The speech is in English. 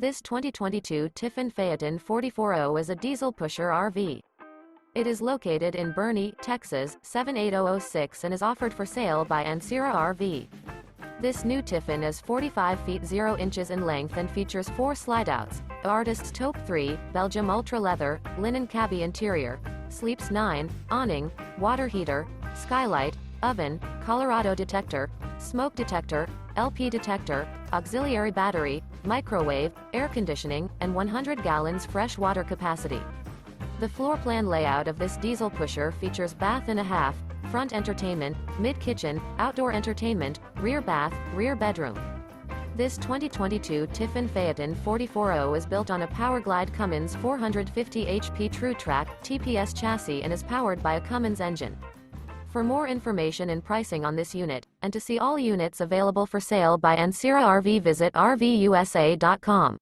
This 2022 Tiffin Phaeton 440 is a diesel pusher RV. It is located in Boerne, Texas, 78006 and is offered for sale by Ancira RV. This new Tiffin is 45 feet 0 inches in length and features 4 slideouts, Artists Taupe III, Belgium Ultra Leather, linen Cabi interior, sleeps 9, awning, water heater, skylight, oven, Colorado detector, smoke detector, LP detector, auxiliary battery, microwave, air conditioning, and 100 gallons fresh water capacity. The floor plan layout of this diesel pusher features bath and a half, front entertainment, mid-kitchen, outdoor entertainment, rear bath, rear bedroom. This 2022 Tiffin Phaeton 440 is built on a Powerglide Cummins 450 HP Tru Track TPS chassis and is powered by a Cummins engine. For more information and pricing on this unit, and to see all units available for sale by Ancira RV, visit RVUSA.com.